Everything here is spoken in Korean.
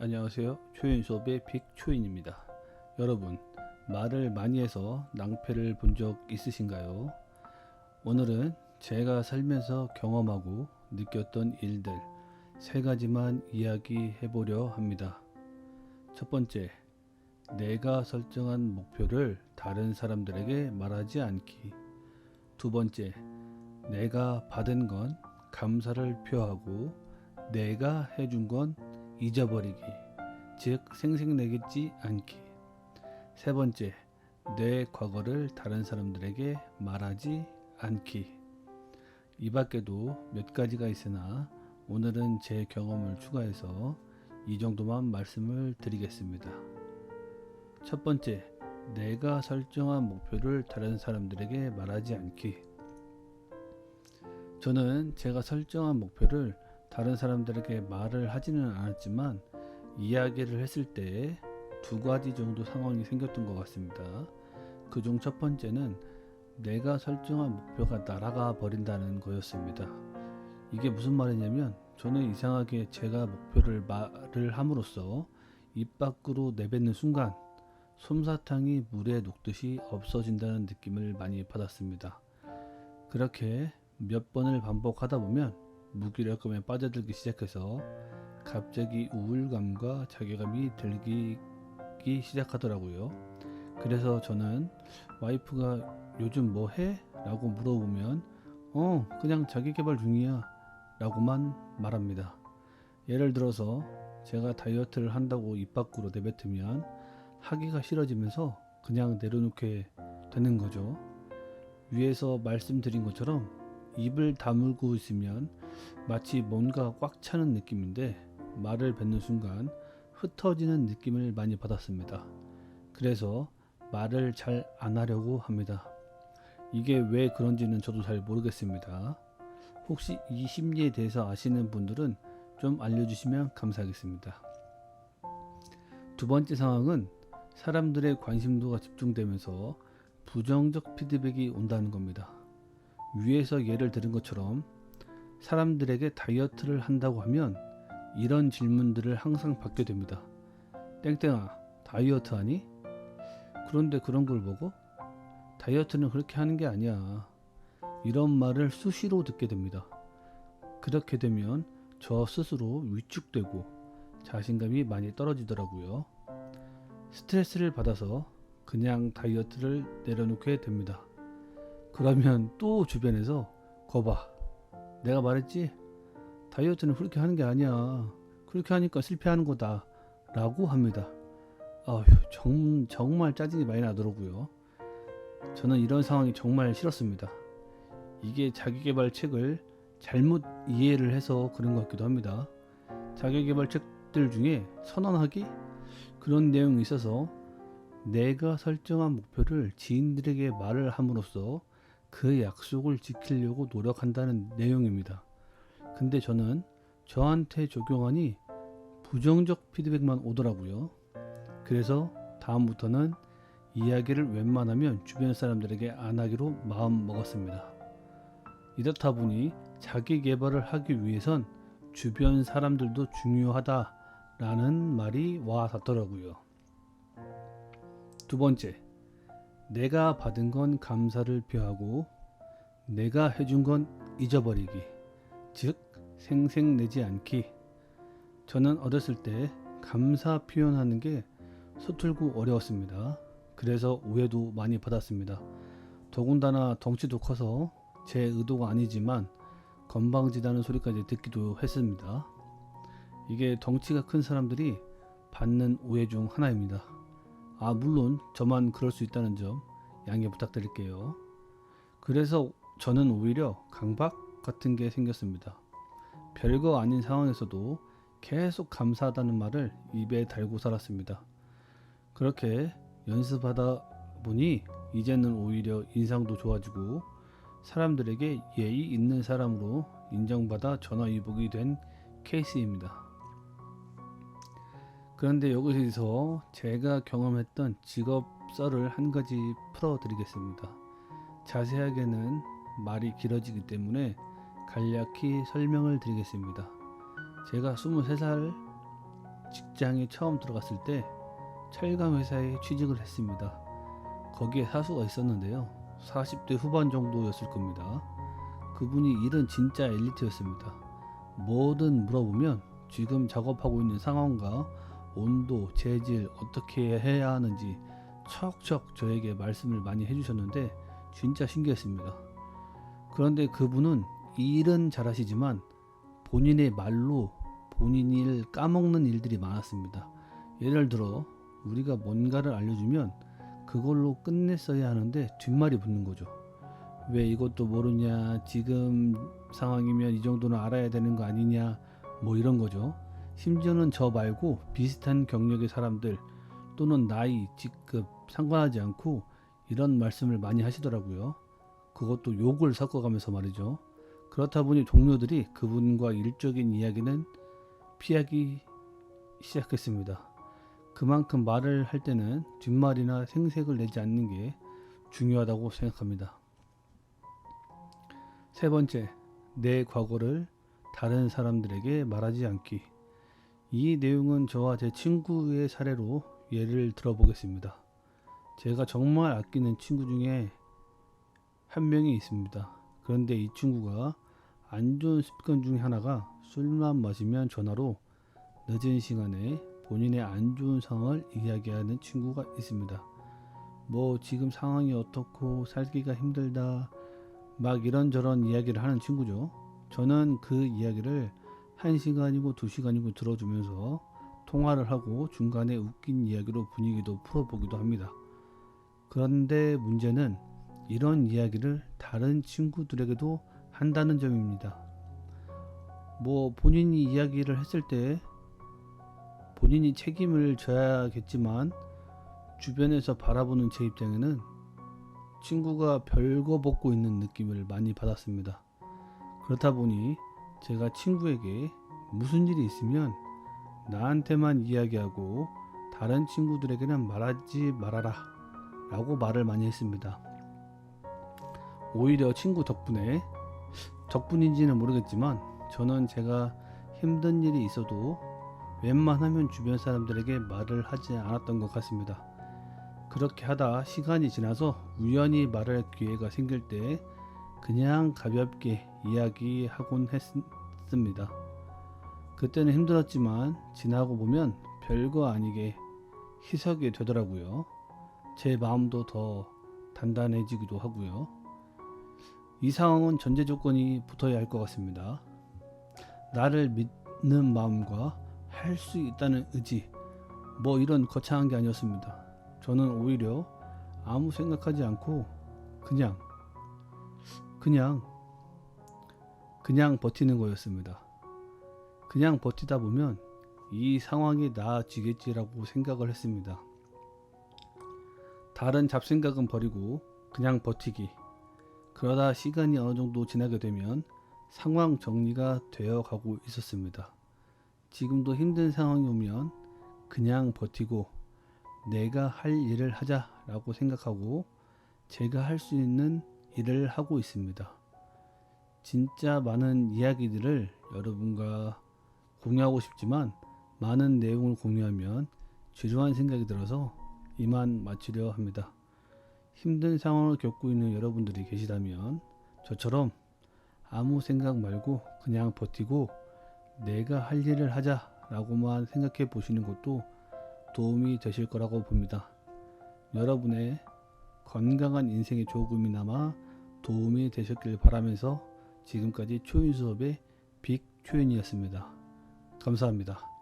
안녕하세요. 초인 수업의 빅초인입니다. 여러분, 말을 많이 해서 낭패를 본 적 있으신가요? 오늘은 제가 살면서 경험하고 느꼈던 일들 세 가지만 이야기해 보려 합니다. 첫 번째, 내가 설정한 목표를 다른 사람들에게 말하지 않기. 두 번째, 내가 받은 건 감사를 표하고 내가 해준 건 잊어버리기, 즉 생색내지 않기. 세 번째, 내 과거를 다른 사람들에게 말하지 않기. 이 밖에도 몇 가지가 있으나 오늘은 제 경험을 추가해서 이 정도만 말씀을 드리겠습니다. 첫 번째, 내가 설정한 목표를 다른 사람들에게 말하지 않기. 저는 제가 설정한 목표를 다른 사람들에게 말을 하지는 않았지만 이야기를 했을 때 두 가지 정도 상황이 생겼던 것 같습니다. 그중 첫 번째는 내가 설정한 목표가 날아가 버린다는 거였습니다. 이게 무슨 말이냐면 저는 이상하게 제가 목표를 말을 함으로써 입 밖으로 내뱉는 순간 솜사탕이 물에 녹듯이 없어진다는 느낌을 많이 받았습니다. 그렇게 몇 번을 반복하다 보면 무기력감에 빠져들기 시작해서 갑자기 우울감과 자괴감이 들기 시작하더라고요. 그래서 저는 와이프가 요즘 뭐 해? 라고 물어보면 그냥 자기계발 중이야 라고만 말합니다. 예를 들어서 제가 다이어트를 한다고 입 밖으로 내뱉으면 하기가 싫어지면서 그냥 내려놓게 되는 거죠. 위에서 말씀드린 것처럼 입을 다물고 있으면 마치 뭔가 꽉 차는 느낌인데 말을 뱉는 순간 흩어지는 느낌을 많이 받았습니다. 그래서 말을 잘 안 하려고 합니다. 이게 왜 그런지는 저도 잘 모르겠습니다. 혹시 이 심리에 대해서 아시는 분들은 좀 알려주시면 감사하겠습니다. 두 번째 상황은 사람들의 관심도가 집중되면서 부정적 피드백이 온다는 겁니다. 위에서 예를 들은 것처럼 사람들에게 다이어트를 한다고 하면 이런 질문들을 항상 받게 됩니다. 땡땡아, 다이어트 하니? 그런데 그런 걸 보고 다이어트는 그렇게 하는 게 아니야. 이런 말을 수시로 듣게 됩니다. 그렇게 되면 저 스스로 위축되고 자신감이 많이 떨어지더라고요. 스트레스를 받아서 그냥 다이어트를 내려놓게 됩니다. 그러면 또 주변에서 거봐, 내가 말했지? 다이어트는 그렇게 하는 게 아니야. 그렇게 하니까 실패하는 거다 라고 합니다. 아휴, 정말 짜증이 많이 나더라고요. 저는 이런 상황이 정말 싫었습니다. 이게 자기계발 책을 잘못 이해를 해서 그런 것 같기도 합니다. 자기계발 책들 중에 선언하기? 그런 내용이 있어서 내가 설정한 목표를 지인들에게 말을 함으로써 그 약속을 지키려고 노력한다는 내용입니다. 근데 저는 저한테 적용하니 부정적 피드백만 오더라고요. 그래서 다음부터는 이야기를 웬만하면 주변 사람들에게 안 하기로 마음 먹었습니다. 이렇다 보니 자기 개발을 하기 위해선 주변 사람들도 중요하다라는 말이 와 닿더라고요. 두 번째, 내가 받은 건 감사를 표하고 내가 해준 건 잊어버리기, 즉 생색내지 않기. 저는 어렸을 때 감사 표현하는 게 서툴고 어려웠습니다. 그래서 오해도 많이 받았습니다. 더군다나 덩치도 커서 제 의도가 아니지만 건방지다는 소리까지 듣기도 했습니다. 이게 덩치가 큰 사람들이 받는 오해 중 하나입니다. 물론 저만 그럴 수 있다는 점 양해 부탁드릴게요. 그래서 저는 오히려 강박 같은 게 생겼습니다. 별거 아닌 상황에서도 계속 감사하다는 말을 입에 달고 살았습니다. 그렇게 연습하다 보니 이제는 오히려 인상도 좋아지고 사람들에게 예의 있는 사람으로 인정받아 전화위복이 된 케이스입니다. 그런데 여기서 제가 경험했던 직업 썰을 한 가지 풀어드리겠습니다. 자세하게는 말이 길어지기 때문에 간략히 설명을 드리겠습니다. 제가 23살 직장에 처음 들어갔을 때 철강 회사에 취직을 했습니다. 거기에 사수가 있었는데요. 40대 후반 정도였을 겁니다. 그분이 일은 진짜 엘리트였습니다. 뭐든 물어보면 지금 작업하고 있는 상황과 온도, 재질, 어떻게 해야 하는지 척척 저에게 말씀을 많이 해주셨는데 진짜 신기했습니다. 그런데 그분은 일은 잘하시지만 본인의 말로 본인 일 까먹는 일들이 많았습니다. 예를 들어 우리가 뭔가를 알려주면 그걸로 끝냈어야 하는데 뒷말이 붙는 거죠. 왜 이것도 모르냐, 지금 상황이면 이 정도는 알아야 되는 거 아니냐, 뭐 이런 거죠. 심지어는 저 말고 비슷한 경력의 사람들 또는 나이, 직급 상관하지 않고 이런 말씀을 많이 하시더라고요. 그것도 욕을 섞어가면서 말이죠. 그렇다 보니 동료들이 그분과 일적인 이야기는 피하기 시작했습니다. 그만큼 말을 할 때는 뒷말이나 생색을 내지 않는 게 중요하다고 생각합니다. 세 번째, 내 과거를 다른 사람들에게 말하지 않기. 이 내용은 저와 제 친구의 사례로 예를 들어보겠습니다. 제가 정말 아끼는 친구 중에 한 명이 있습니다. 그런데 이 친구가 안 좋은 습관 중에 하나가 술만 마시면 전화로 늦은 시간에 본인의 안 좋은 상황을 이야기하는 친구가 있습니다. 뭐 지금 상황이 어떻고 살기가 힘들다 막 이런저런 이야기를 하는 친구죠. 저는 그 이야기를 1시간이고 2시간이고 들어주면서 통화를 하고 중간에 웃긴 이야기로 분위기도 풀어보기도 합니다. 그런데 문제는 이런 이야기를 다른 친구들에게도 한다는 점입니다. 뭐 본인이 이야기를 했을 때 본인이 책임을 져야겠지만 주변에서 바라보는 제 입장에는 친구가 별거 벗고 있는 느낌을 많이 받았습니다. 그렇다 보니 제가 친구에게 무슨 일이 있으면 나한테만 이야기하고 다른 친구들에게는 말하지 말아라 라고 말을 많이 했습니다. 오히려 친구 덕분인지는 모르겠지만 저는 제가 힘든 일이 있어도 웬만하면 주변 사람들에게 말을 하지 않았던 것 같습니다. 그렇게 하다 시간이 지나서 우연히 말할 기회가 생길 때 그냥 가볍게 이야기하곤 했습니다. 그때는 힘들었지만 지나고 보면 별거 아니게 희석이 되더라고요. 제 마음도 더 단단해지기도 하고요. 이 상황은 전제 조건이 붙어야 할 것 같습니다. 나를 믿는 마음과 할 수 있다는 의지, 뭐 이런 거창한 게 아니었습니다. 저는 오히려 아무 생각하지 않고 그냥 버티는 거였습니다. 그냥 버티다 보면 이 상황이 나아지겠지라고 생각을 했습니다. 다른 잡생각은 버리고 그냥 버티기. 그러다 시간이 어느 정도 지나게 되면 상황 정리가 되어 가고 있었습니다. 지금도 힘든 상황이 오면 그냥 버티고 내가 할 일을 하자라고 생각하고 제가 할 수 있는 일을 하고 있습니다. 진짜 많은 이야기들을 여러분과 공유하고 싶지만 많은 내용을 공유하면 지루한 생각이 들어서 이만 마치려 합니다. 힘든 상황을 겪고 있는 여러분들이 계시다면 저처럼 아무 생각 말고 그냥 버티고 내가 할 일을 하자라고만 생각해 보시는 것도 도움이 되실 거라고 봅니다. 여러분의 건강한 인생의 조금이나마 도움이 되셨길 바라면서 지금까지 초윤 수업의 빅초윤이었습니다. 감사합니다.